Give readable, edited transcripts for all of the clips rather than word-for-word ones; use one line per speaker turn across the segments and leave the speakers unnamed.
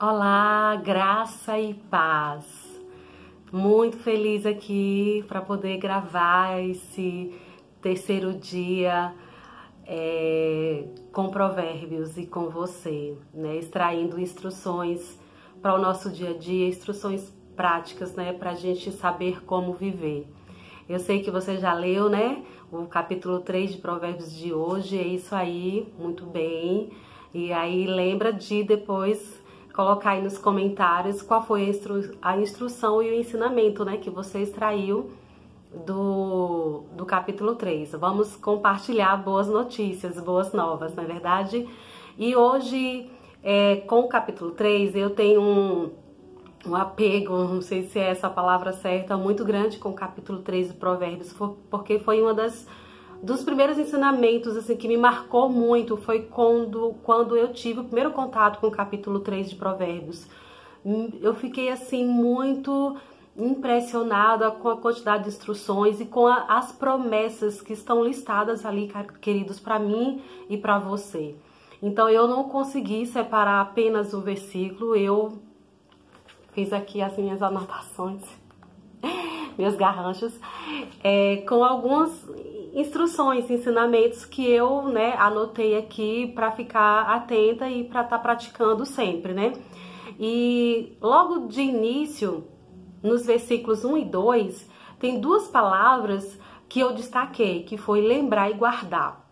Olá, graça e paz. Muito feliz aqui para poder gravar esse terceiro dia com provérbios e com você, né? Extraindo instruções para o nosso dia a dia, instruções práticas, né? Para a gente saber como viver. Eu sei que você já leu, né? O capítulo 3 de Provérbios de hoje, é isso aí, muito bem. E aí lembra de depois colocar aí nos comentários qual foi a instrução e o ensinamento, né, que você extraiu do capítulo 3. Vamos compartilhar boas notícias, boas novas, não é verdade? E hoje, com o capítulo 3, eu tenho um apego, não sei se é essa a palavra certa, muito grande com o capítulo 3 de Provérbios, porque foi uma dos primeiros ensinamentos assim que me marcou muito, foi quando eu tive o primeiro contato com o capítulo 3 de Provérbios. Eu fiquei assim muito impressionada com a quantidade de instruções e com as promessas que estão listadas ali, queridos, para mim e para você. Então eu não consegui separar apenas o versículo, eu fiz aqui as minhas anotações, meus garranchos, com algumas instruções, ensinamentos que eu, né, anotei aqui para ficar atenta e para estar praticando sempre, né? E logo de início, nos versículos 1 e 2, tem duas palavras que eu destaquei, que foi lembrar e guardar.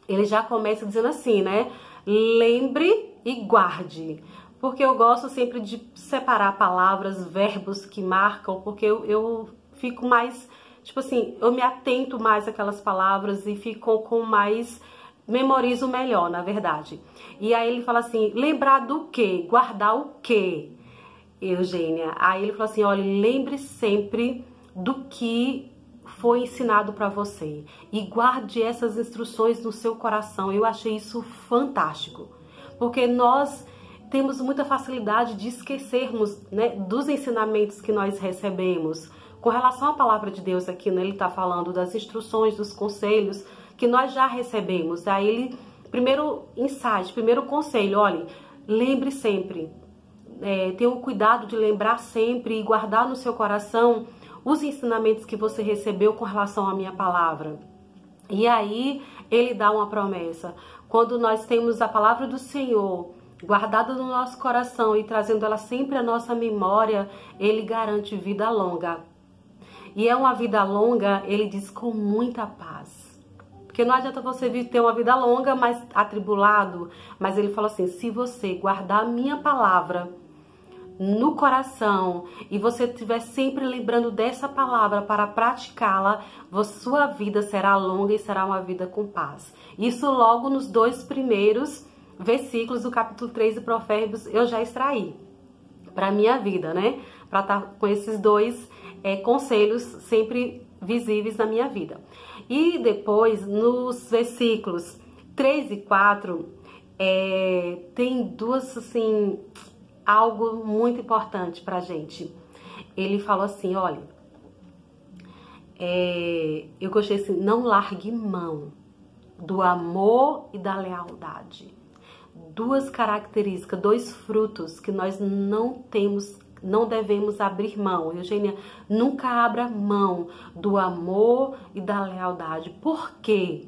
Ele já começa dizendo assim, né? Lembre e guarde. Porque eu gosto sempre de separar palavras, verbos que marcam, porque eu fico mais, tipo assim, eu me atento mais àquelas palavras e fico com mais, memorizo melhor, na verdade. E aí ele fala assim, lembrar do quê? Guardar o quê, Eugênia? Aí ele fala assim, olha, lembre sempre do que foi ensinado para você e guarde essas instruções no seu coração. Eu achei isso fantástico, porque nós temos muita facilidade de esquecermos, né, dos ensinamentos que nós recebemos. Com relação à palavra de Deus aqui, né, ele está falando das instruções, dos conselhos que nós já recebemos. Aí ele, primeiro insight, primeiro conselho, olha, lembre sempre, tenha o cuidado de lembrar sempre e guardar no seu coração os ensinamentos que você recebeu com relação à minha palavra. E aí ele dá uma promessa. Quando nós temos a palavra do Senhor guardada no nosso coração e trazendo ela sempre à nossa memória, ele garante vida longa. E é uma vida longa, ele diz, com muita paz. Porque não adianta você ter uma vida longa, mas atribulado. Mas ele fala assim, se você guardar a minha palavra no coração e você estiver sempre lembrando dessa palavra para praticá-la, sua vida será longa e será uma vida com paz. Isso logo nos dois primeiros versículos do capítulo 3 de Provérbios eu já extraí para minha vida, né? Para estar com esses dois conselhos sempre visíveis na minha vida. E depois, nos versículos 3 e 4, tem duas, assim, algo muito importante pra gente. Ele falou assim, olha, eu gostei assim, não largue mão do amor e da lealdade. Duas características, dois frutos que nós não devemos abrir mão. Eugênia, nunca abra mão do amor e da lealdade. Por quê?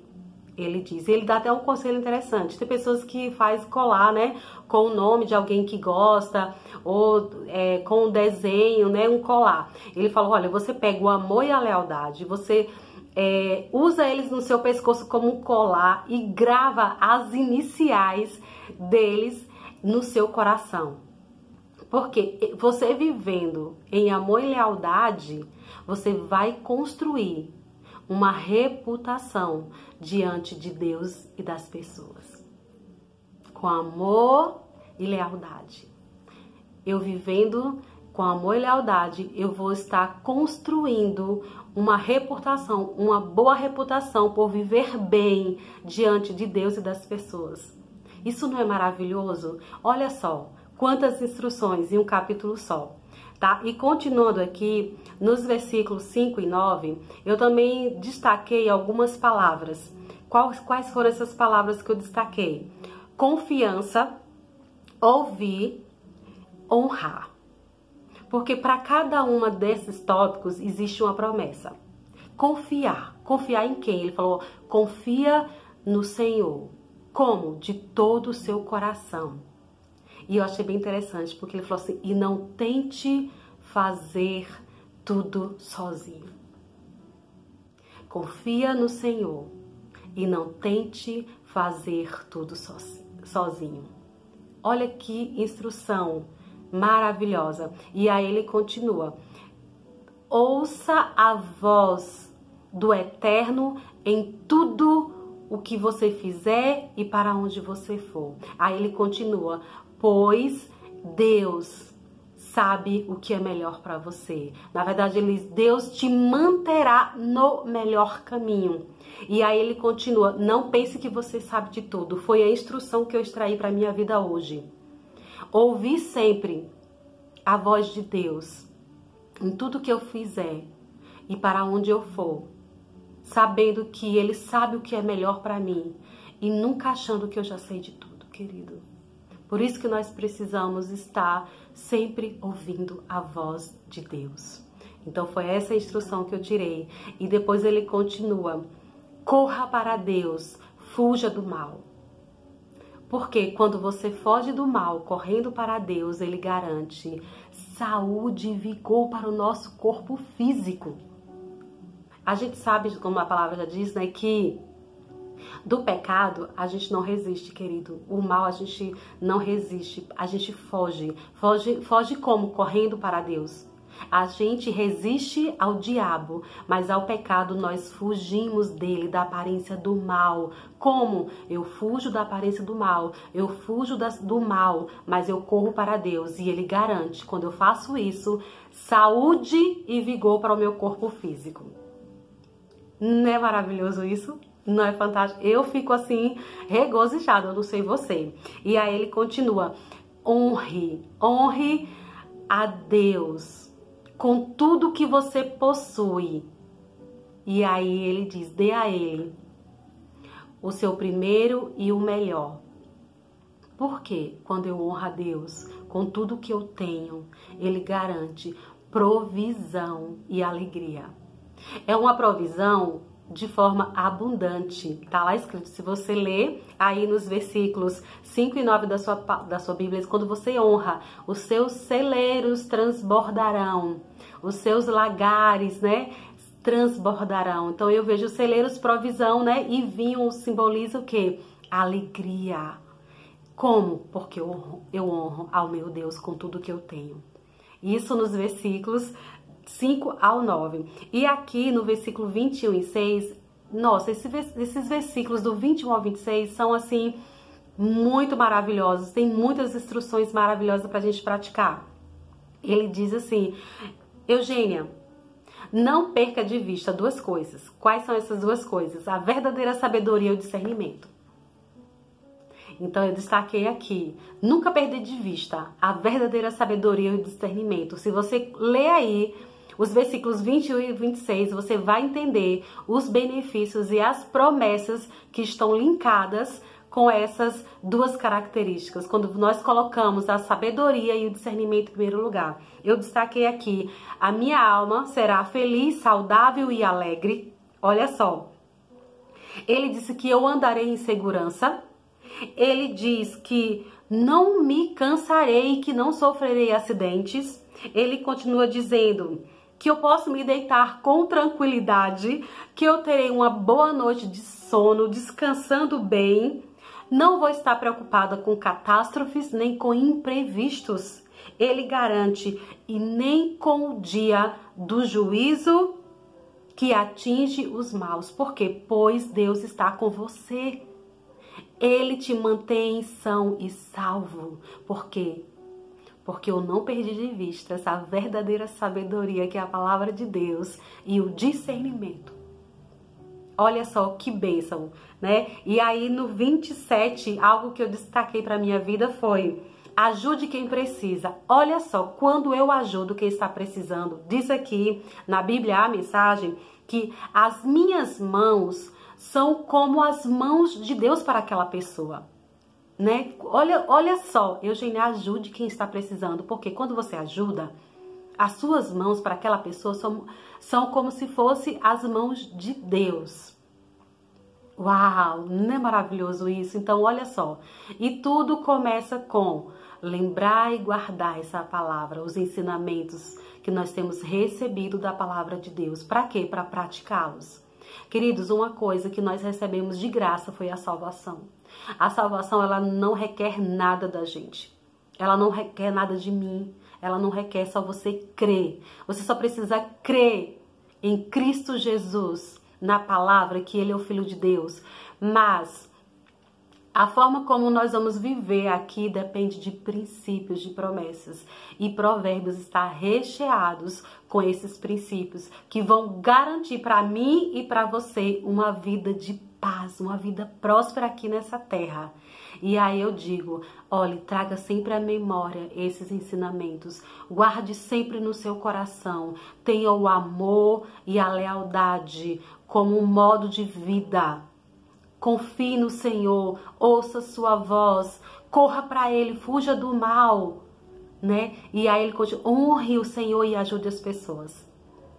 Ele diz, ele dá até um conselho interessante. Tem pessoas que faz colar, né, com o nome de alguém que gosta, ou com um desenho, né, um colar. Ele falou, olha, você pega o amor e a lealdade, você usa eles no seu pescoço como um colar e grava as iniciais deles no seu coração. Porque você vivendo em amor e lealdade, você vai construir uma reputação diante de Deus e das pessoas. Com amor e lealdade. Eu vivendo com amor e lealdade, eu vou estar construindo uma reputação, uma boa reputação por viver bem diante de Deus e das pessoas. Isso não é maravilhoso? Olha só, quantas instruções em um capítulo só. Tá? E continuando aqui, nos versículos 5 e 9, eu também destaquei algumas palavras. Quais foram essas palavras que eu destaquei? Confiança, ouvir, honrar. Porque para cada uma desses tópicos existe uma promessa. Confiar. Confiar em quem? Ele falou, confia no Senhor. Como? De todo o seu coração. E eu achei bem interessante, porque ele falou assim, e não tente fazer tudo sozinho. Confia no Senhor e não tente fazer tudo sozinho. Olha que instrução maravilhosa. E aí ele continua. Ouça a voz do Eterno em tudo o que você fizer e para onde você for. Aí ele continua. Pois Deus sabe o que é melhor para você. Na verdade, Deus te manterá no melhor caminho. E aí ele continua, não pense que você sabe de tudo. Foi a instrução que eu extraí para a minha vida hoje. Ouvir sempre a voz de Deus em tudo que eu fizer e para onde eu for. Sabendo que Ele sabe o que é melhor para mim. E nunca achando que eu já sei de tudo, querido. Por isso que nós precisamos estar sempre ouvindo a voz de Deus. Então foi essa a instrução que eu tirei. E depois ele continua. Corra para Deus, fuja do mal. Porque quando você foge do mal, correndo para Deus, Ele garante saúde e vigor para o nosso corpo físico. A gente sabe, como a palavra já diz, né, que do pecado a gente não resiste, querido. O mal a gente não resiste, a gente foge. Foge como? Correndo para Deus. A gente resiste ao diabo, mas ao pecado nós fugimos dele, da aparência do mal. Como? Eu fujo da aparência do mal, eu fujo do mal, mas eu corro para Deus. E Ele garante, quando eu faço isso, saúde e vigor para o meu corpo físico. Não é maravilhoso isso? Não é fantástico? Eu fico assim, regozijada, eu não sei você. E aí ele continua, honre a Deus com tudo que você possui. E aí ele diz, dê a Ele o seu primeiro e o melhor. Por quê? Quando eu honro a Deus com tudo que eu tenho, Ele garante provisão e alegria. É uma provisão de forma abundante. Tá lá escrito, se você ler aí nos versículos 5 e 9 da sua Bíblia, quando você honra, os seus celeiros transbordarão, os seus lagares, né, transbordarão. Então eu vejo celeiros, provisão, né, e vinho simboliza o quê? Alegria. Como? Porque eu honro ao meu Deus com tudo que eu tenho. Isso nos versículos 5 ao 9. E aqui no versículo 21 e 6, nossa, esses versículos do 21 ao 26 são assim muito maravilhosos. Tem muitas instruções maravilhosas para a gente praticar. Ele diz assim, Eugênia, não perca de vista duas coisas. Quais são essas duas coisas? A verdadeira sabedoria e o discernimento. Então eu destaquei aqui, nunca perder de vista a verdadeira sabedoria e o discernimento. Se você ler aí os versículos 21 e 26, você vai entender os benefícios e as promessas que estão linkadas com essas duas características. Quando nós colocamos a sabedoria e o discernimento em primeiro lugar. Eu destaquei aqui, a minha alma será feliz, saudável e alegre. Olha só, ele disse que eu andarei em segurança. Ele diz que não me cansarei e que não sofrerei acidentes. Ele continua dizendo que eu posso me deitar com tranquilidade, que eu terei uma boa noite de sono, descansando bem. Não vou estar preocupada com catástrofes nem com imprevistos. Ele garante, e nem com o dia do juízo que atinge os maus. Por quê? Pois Deus está com você. Ele te mantém são e salvo. Por quê? Porque eu não perdi de vista essa verdadeira sabedoria que é a palavra de Deus e o discernimento. Olha só que bênção, né? E aí no 27, algo que eu destaquei para minha vida foi: ajude quem precisa. Olha só, quando eu ajudo quem está precisando, diz aqui na Bíblia a mensagem que as minhas mãos são como as mãos de Deus para aquela pessoa. né? Olha só, Eugênia, ajude quem está precisando, porque quando você ajuda, as suas mãos para aquela pessoa são como se fossem as mãos de Deus. Uau, não é maravilhoso isso? Então, olha só. E tudo começa com lembrar e guardar essa palavra, os ensinamentos que nós temos recebido da palavra de Deus. Para quê? Para praticá-los. Queridos, uma coisa que nós recebemos de graça foi a salvação. A salvação, ela não requer nada da gente. Ela não requer nada de mim. Ela não requer só você crer. Você só precisa crer em Cristo Jesus, na palavra que Ele é o Filho de Deus. Mas a forma como nós vamos viver aqui depende de princípios, de promessas. E Provérbios está recheados com esses princípios que vão garantir para mim e para você uma vida de paz, uma vida próspera aqui nessa terra. E aí eu digo, olhe, traga sempre à memória esses ensinamentos. Guarde sempre no seu coração. Tenha o amor e a lealdade como um modo de vida. Confie no Senhor, ouça sua voz, corra para Ele, fuja do mal, né? E aí ele continua, honre o Senhor e ajude as pessoas.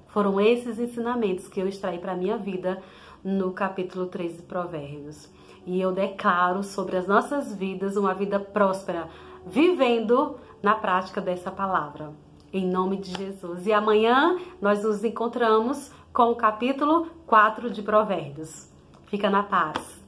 Foram esses ensinamentos que eu extraí para a minha vida no capítulo 3 de Provérbios. E eu declaro sobre as nossas vidas uma vida próspera, vivendo na prática dessa palavra. Em nome de Jesus. E amanhã nós nos encontramos com o capítulo 4 de Provérbios. Fica na paz.